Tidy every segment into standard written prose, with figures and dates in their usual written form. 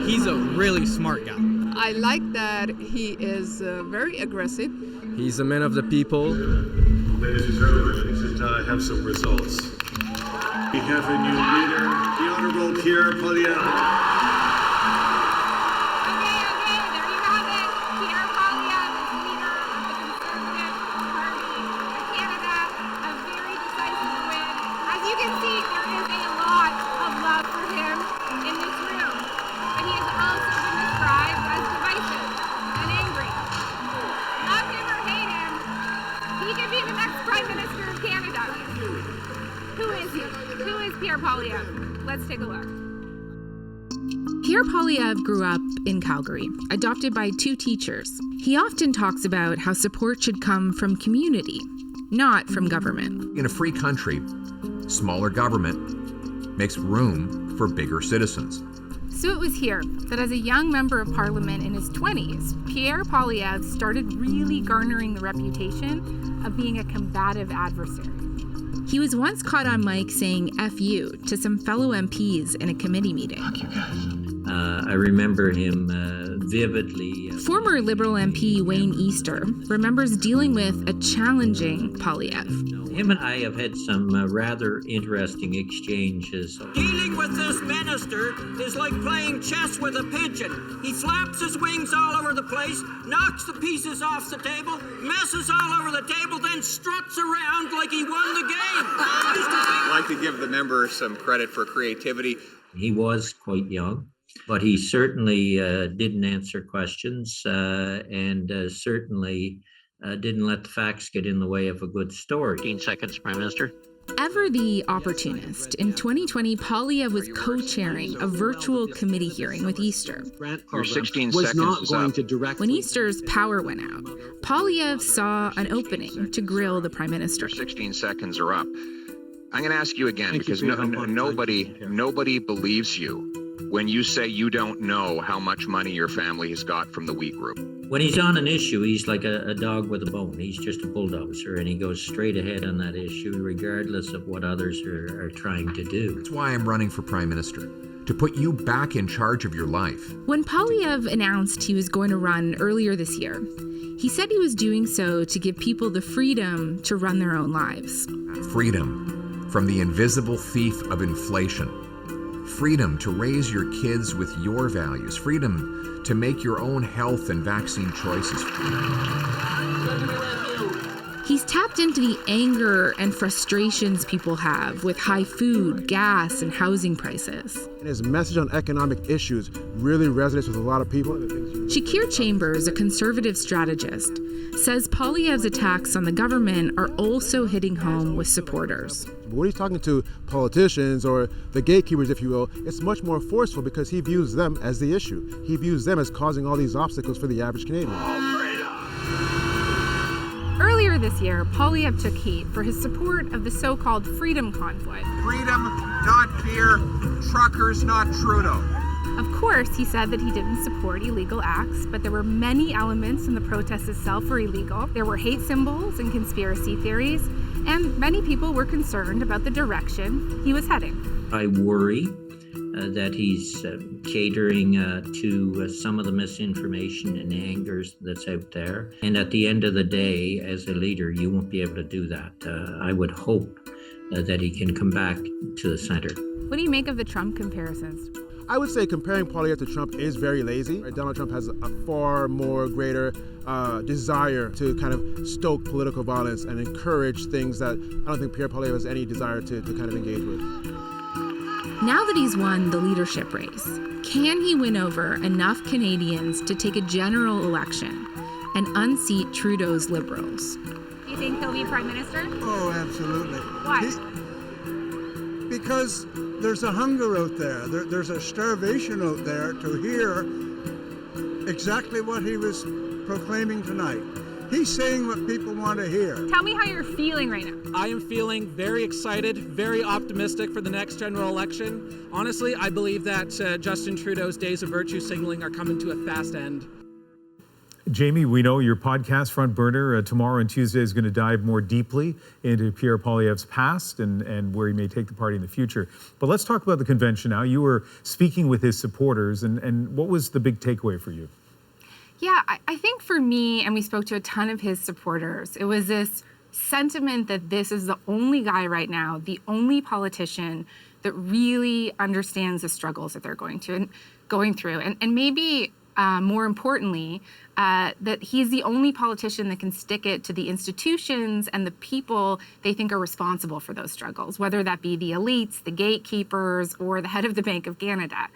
He's a really smart guy. I like that he is very aggressive. He's a man of the people. Ladies and gentlemen, we should have some results. We have a new leader, the Honorable Pierre Poilievre. Pierre Poilievre. Let's take a look. Pierre Poilievre grew up in Calgary, adopted by 2 teachers. He often talks about how support should come from community, not from government. In a free country, smaller government makes room for bigger citizens. So it was here that as a young member of parliament in his 20s, Pierre Poilievre started really garnering the reputation of being a combative adversary. He was once caught on mic saying F you to some fellow MPs in a committee meeting. Fuck you guys. I remember him vividly. Former Liberal MP Wayne Easter remembers dealing with a challenging Poilievre. Him and I have had some rather interesting exchanges. Dealing with this minister is like playing chess with a pigeon. He flaps his wings all over the place, knocks the pieces off the table, messes all over the table, then struts around like he won the game. I'd like to give the member some credit for creativity. He was quite young, but he certainly didn't answer questions and certainly didn't let the facts get in the way of a good story. 15 seconds, Prime Minister. Ever the opportunist, in 2020, Poilievre was co-chairing a virtual committee hearing with Easter. Your 16 seconds is up. When Easter's power went out, Poilievre saw an opening to grill the Prime Minister. Your 16 seconds are up. I'm going to ask you again because nobody believes you when you say you don't know how much money your family has got from the Wheat Group. When he's on an issue, he's like a dog with a bone. He's just a bulldozer, and he goes straight ahead on that issue, regardless of what others are trying to do. That's why I'm running for Prime Minister, to put you back in charge of your life. When Poilievre announced he was going to run earlier this year, he said he was doing so to give people the freedom to run their own lives. Freedom from the invisible thief of inflation. Freedom to raise your kids with your values. Freedom to make your own health and vaccine choices. He's tapped into the anger and frustrations people have with high food, gas, and housing prices. And his message on economic issues really resonates with a lot of people. Shakir Chambers, a conservative strategist, says Poilievre's attacks on the government are also hitting home with supporters. When he's talking to politicians or the gatekeepers, if you will, it's much more forceful because he views them as the issue. He views them as causing all these obstacles for the average Canadian. Earlier this year, Poilievre took heat for his support of the so-called Freedom Convoy. Freedom, not fear. Truckers, not Trudeau. Of course, he said that he didn't support illegal acts, but there were many elements in the protest itself were illegal. There were hate symbols and conspiracy theories, and many people were concerned about the direction he was heading. I worry that he's catering to some of the misinformation and angers that's out there. And at the end of the day, as a leader, you won't be able to do that. I would hope that he can come back to the center. What do you make of the Trump comparisons? I would say comparing Poilievre to Trump is very lazy. Donald Trump has a far more greater desire to kind of stoke political violence and encourage things that I don't think Pierre Poilievre has any desire to kind of engage with. Now that he's won the leadership race, can he win over enough Canadians to take a general election and unseat Trudeau's Liberals? Do you think he'll be Prime Minister? Oh, absolutely. Why? Because there's a hunger out there. There's a starvation out there to hear exactly what he was proclaiming tonight. He's saying what people want to hear. Tell me how you're feeling right now. I am feeling very excited, very optimistic for the next general election. Honestly, I believe that Justin Trudeau's days of virtue signaling are coming to a fast end. Jayme, we know your podcast, Front Burner, tomorrow and Tuesday is going to dive more deeply into Pierre Poilievre's past and where he may take the party in the future. But let's talk about the convention now. You were speaking with his supporters, and what was the big takeaway for you? Yeah, I think for me, and we spoke to a ton of his supporters, it was this sentiment that this is the only guy right now, the only politician that really understands the struggles that they're going through. And maybe more importantly, that he's the only politician that can stick it to the institutions and the people they think are responsible for those struggles, whether that be the elites, the gatekeepers, or the head of the Bank of Canada.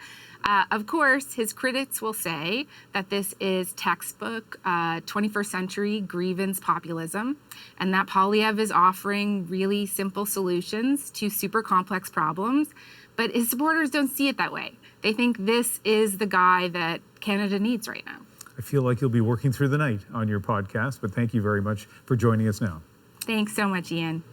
Of course, his critics will say that this is textbook 21st century grievance populism, and that Poilievre is offering really simple solutions to super complex problems. But his supporters don't see it that way. They think this is the guy that Canada needs right now. I feel like you'll be working through the night on your podcast, but thank you very much for joining us now. Thanks so much, Ian.